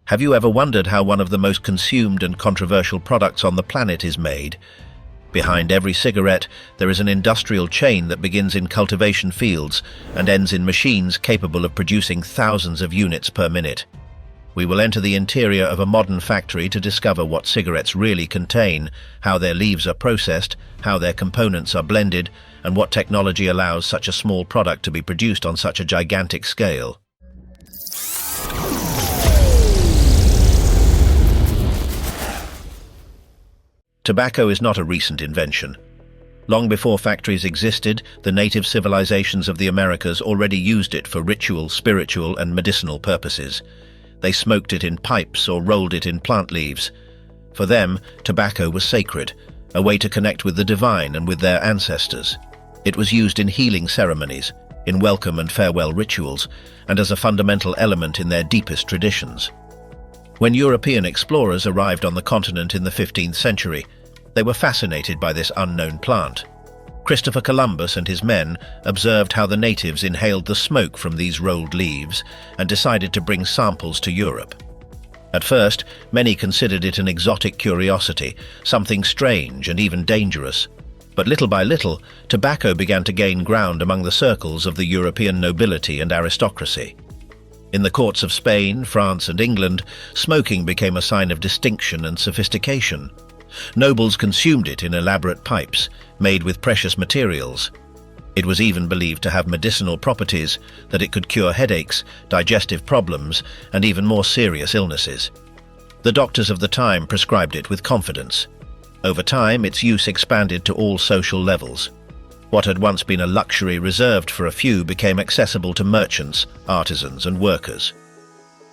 Have you ever wondered how one of the most consumed and controversial products on the planet is made? Behind every cigarette, there is an industrial chain that begins in cultivation fields and ends in machines capable of producing thousands of units per minute. We will enter the interior of a modern factory to discover what cigarettes really contain, how their leaves are processed, how their components are blended, and what technology allows such a small product to be produced on such a gigantic scale. Tobacco is not a recent invention. Long before factories existed, the native civilizations of the Americas already used it for ritual, spiritual, and medicinal purposes. They smoked it in pipes or rolled it in plant leaves. For them, tobacco was sacred, a way to connect with the divine and with their ancestors. It was used in healing ceremonies, in welcome and farewell rituals, and as a fundamental element in their deepest traditions. When European explorers arrived on the continent in the 15th century, they were fascinated by this unknown plant. Christopher Columbus and his men observed how the natives inhaled the smoke from these rolled leaves and decided to bring samples to Europe. At first, many considered it an exotic curiosity, something strange and even dangerous. But little by little, tobacco began to gain ground among the circles of the European nobility and aristocracy. In the courts of Spain, France, and England, smoking became a sign of distinction and sophistication. Nobles consumed it in elaborate pipes, made with precious materials. It was even believed to have medicinal properties, that it could cure headaches, digestive problems, and even more serious illnesses. The doctors of the time prescribed it with confidence. Over time, its use expanded to all social levels. What had once been a luxury reserved for a few became accessible to merchants, artisans, and workers.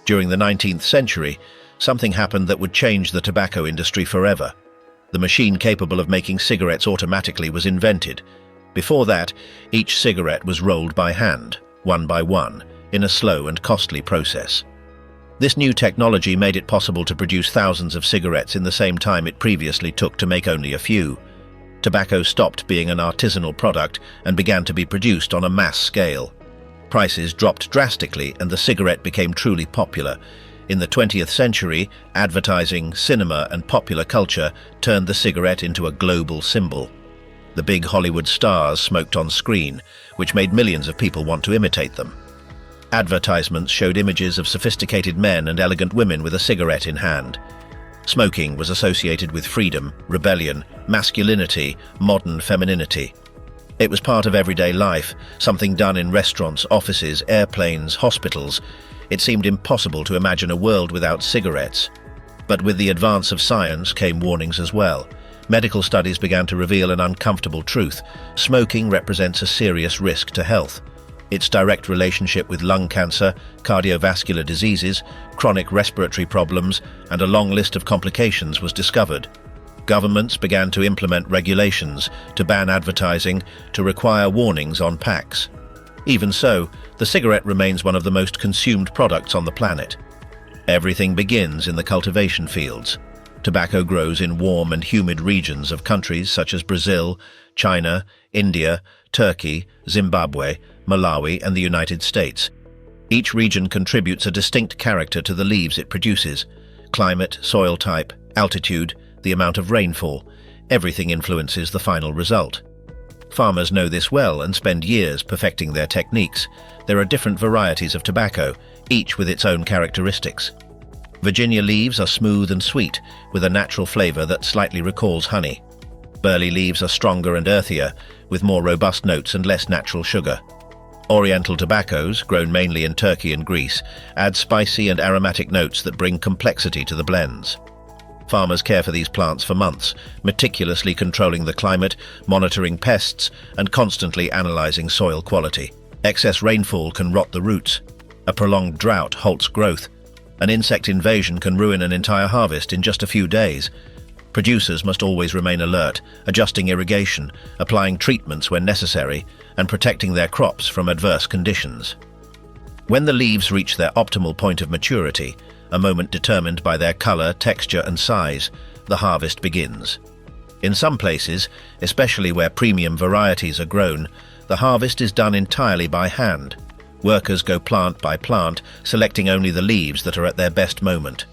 During the 19th century, something happened that would change the tobacco industry forever. The machine capable of making cigarettes automatically was invented. Before that, each cigarette was rolled by hand, one by one, in a slow and costly process. This new technology made it possible to produce thousands of cigarettes in the same time it previously took to make only a few. Tobacco stopped being an artisanal product and began to be produced on a mass scale. Prices dropped drastically and the cigarette became truly popular. In the 20th century, advertising, cinema, and popular culture turned the cigarette into a global symbol. The big Hollywood stars smoked on screen, which made millions of people want to imitate them. Advertisements showed images of sophisticated men and elegant women with a cigarette in hand. Smoking was associated with freedom, rebellion, masculinity, modern femininity. It was part of everyday life, something done in restaurants, offices, airplanes, hospitals. It seemed impossible to imagine a world without cigarettes. But with the advance of science came warnings as well. Medical studies began to reveal an uncomfortable truth. Smoking represents a serious risk to health. Its direct relationship with lung cancer, cardiovascular diseases, chronic respiratory problems, and a long list of complications was discovered. Governments began to implement regulations, to ban advertising, to require warnings on packs. Even so, the cigarette remains one of the most consumed products on the planet. Everything begins in the cultivation fields. Tobacco grows in warm and humid regions of countries such as Brazil, China, India, Turkey, Zimbabwe, Malawi, and the United States. Each region contributes a distinct character to the leaves it produces. Climate, soil type, altitude, the amount of rainfall, everything influences the final result. Farmers know this well and spend years perfecting their techniques. There are different varieties of tobacco, each with its own characteristics. Virginia leaves are smooth and sweet, with a natural flavor that slightly recalls honey. Burley leaves are stronger and earthier, with more robust notes and less natural sugar. Oriental tobaccos, grown mainly in Turkey and Greece, add spicy and aromatic notes that bring complexity to the blends. Farmers care for these plants for months, meticulously controlling the climate, monitoring pests, and constantly analyzing soil quality. Excess rainfall can rot the roots. A prolonged drought halts growth. An insect invasion can ruin an entire harvest in just a few days. Producers must always remain alert, adjusting irrigation, applying treatments when necessary, and protecting their crops from adverse conditions. When the leaves reach their optimal point of maturity, a moment determined by their color, texture, and size, the harvest begins. In some places, especially where premium varieties are grown, the harvest is done entirely by hand. Workers go plant by plant, selecting only the leaves that are at their best moment.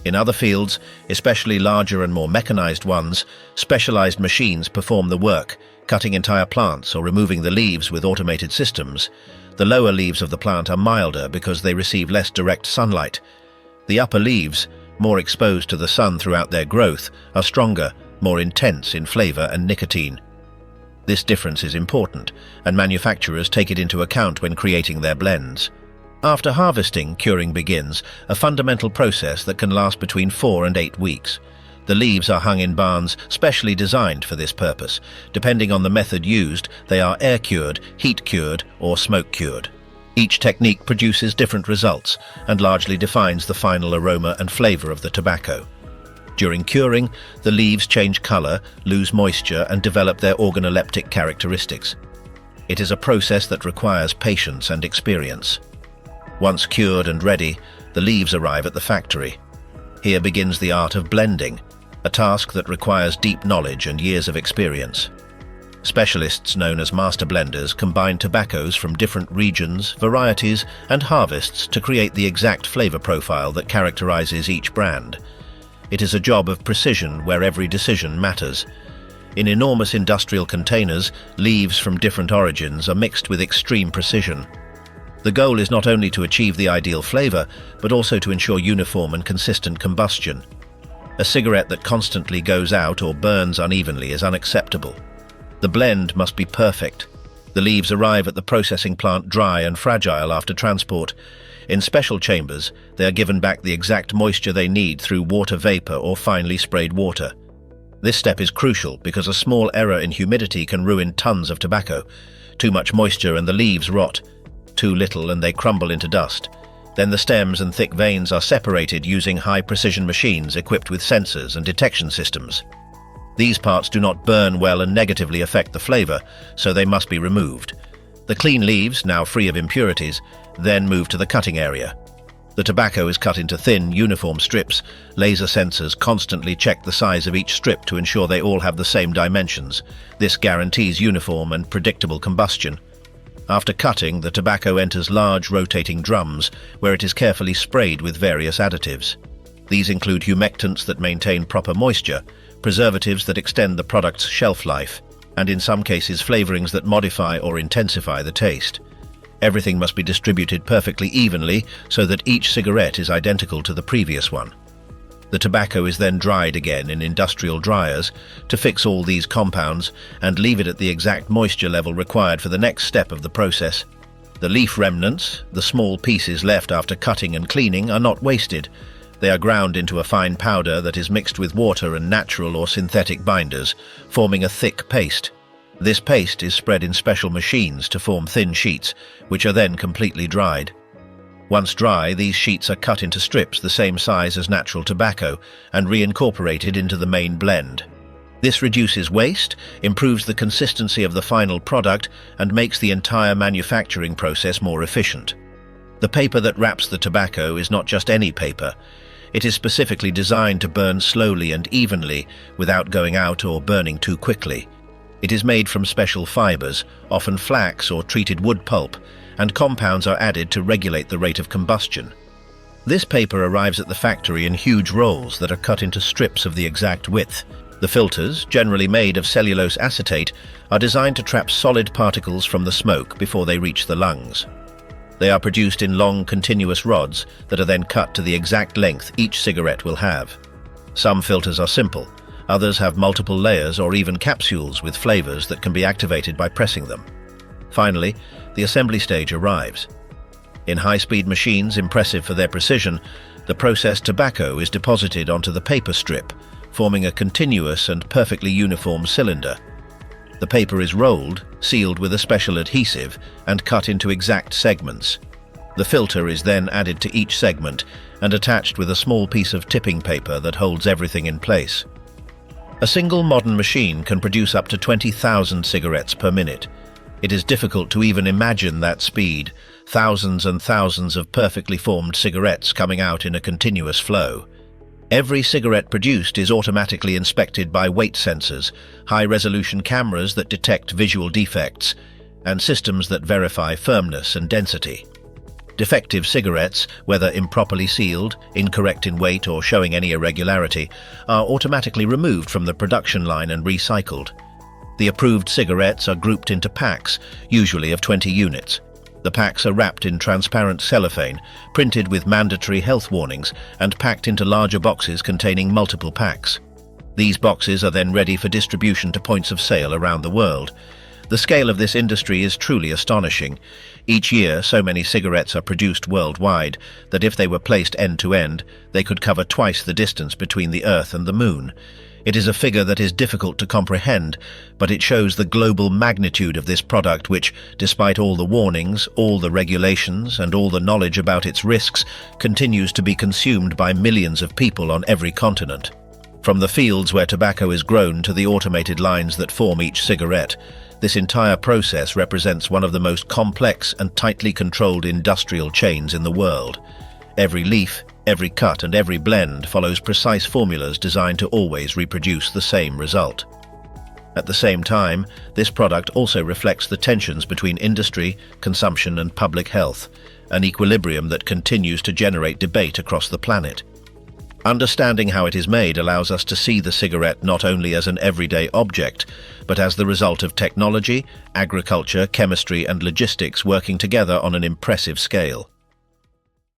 In other fields, especially larger and more mechanized ones, specialized machines perform the work, cutting entire plants or removing the leaves with automated systems. The lower leaves of the plant are milder because they receive less direct sunlight. The upper leaves, more exposed to the sun throughout their growth, are stronger, more intense in flavor and nicotine. This difference is important, and manufacturers take it into account when creating their blends. After harvesting, curing begins, a fundamental process that can last between 4 and 8 weeks. The leaves are hung in barns specially designed for this purpose. Depending on the method used, they are air-cured, heat-cured, or smoke-cured. Each technique produces different results and largely defines the final aroma and flavor of the tobacco. During curing, the leaves change color, lose moisture, and develop their organoleptic characteristics. It is a process that requires patience and experience. Once cured and ready, the leaves arrive at the factory. Here begins the art of blending, a task that requires deep knowledge and years of experience. Specialists known as master blenders combine tobaccos from different regions, varieties, and harvests to create the exact flavor profile that characterizes each brand. It is a job of precision where every decision matters. In enormous industrial containers, leaves from different origins are mixed with extreme precision. The goal is not only to achieve the ideal flavor, but also to ensure uniform and consistent combustion. A cigarette that constantly goes out or burns unevenly is unacceptable. The blend must be perfect. The leaves arrive at the processing plant dry and fragile after transport. In special chambers, they are given back the exact moisture they need through water vapor or finely sprayed water. This step is crucial because a small error in humidity can ruin tons of tobacco. Too much moisture and the leaves rot. Too little and they crumble into dust. Then the stems and thick veins are separated using high-precision machines equipped with sensors and detection systems. These parts do not burn well and negatively affect the flavor, so they must be removed. The clean leaves, now free of impurities, then move to the cutting area. The tobacco is cut into thin, uniform strips. Laser sensors constantly check the size of each strip to ensure they all have the same dimensions. This guarantees uniform and predictable combustion. After cutting, the tobacco enters large rotating drums, where it is carefully sprayed with various additives. These include humectants that maintain proper moisture, preservatives that extend the product's shelf life, and in some cases flavorings that modify or intensify the taste. Everything must be distributed perfectly evenly so that each cigarette is identical to the previous one. The tobacco is then dried again in industrial dryers to fix all these compounds and leave it at the exact moisture level required for the next step of the process. The leaf remnants, the small pieces left after cutting and cleaning, are not wasted. They are ground into a fine powder that is mixed with water and natural or synthetic binders, forming a thick paste. This paste is spread in special machines to form thin sheets, which are then completely dried. Once dry, these sheets are cut into strips the same size as natural tobacco and reincorporated into the main blend. This reduces waste, improves the consistency of the final product, and makes the entire manufacturing process more efficient. The paper that wraps the tobacco is not just any paper. It is specifically designed to burn slowly and evenly without going out or burning too quickly. It is made from special fibers, often flax or treated wood pulp, and compounds are added to regulate the rate of combustion. This paper arrives at the factory in huge rolls that are cut into strips of the exact width. The filters, generally made of cellulose acetate, are designed to trap solid particles from the smoke before they reach the lungs. They are produced in long, continuous rods that are then cut to the exact length each cigarette will have. Some filters are simple. Others have multiple layers or even capsules with flavors that can be activated by pressing them. Finally, the assembly stage arrives. In high-speed machines impressive for their precision, the processed tobacco is deposited onto the paper strip, forming a continuous and perfectly uniform cylinder. The paper is rolled, sealed with a special adhesive, and cut into exact segments. The filter is then added to each segment and attached with a small piece of tipping paper that holds everything in place. A single modern machine can produce up to 20,000 cigarettes per minute. It is difficult to even imagine that speed, thousands and thousands of perfectly formed cigarettes coming out in a continuous flow. Every cigarette produced is automatically inspected by weight sensors, high-resolution cameras that detect visual defects, and systems that verify firmness and density. Defective cigarettes, whether improperly sealed, incorrect in weight, or showing any irregularity, are automatically removed from the production line and recycled. The approved cigarettes are grouped into packs, usually of 20 units. The packs are wrapped in transparent cellophane, printed with mandatory health warnings, and packed into larger boxes containing multiple packs. These boxes are then ready for distribution to points of sale around the world. The scale of this industry is truly astonishing. Each year, so many cigarettes are produced worldwide that if they were placed end to end, they could cover twice the distance between the Earth and the Moon. It is a figure that is difficult to comprehend, but it shows the global magnitude of this product which, despite all the warnings, all the regulations, and all the knowledge about its risks, continues to be consumed by millions of people on every continent. From the fields where tobacco is grown to the automated lines that form each cigarette, this entire process represents one of the most complex and tightly controlled industrial chains in the world. Every leaf, every cut, and every blend follows precise formulas designed to always reproduce the same result. At the same time, this product also reflects the tensions between industry, consumption, and public health, an equilibrium that continues to generate debate across the planet. Understanding how it is made allows us to see the cigarette not only as an everyday object, but as the result of technology, agriculture, chemistry, and logistics working together on an impressive scale.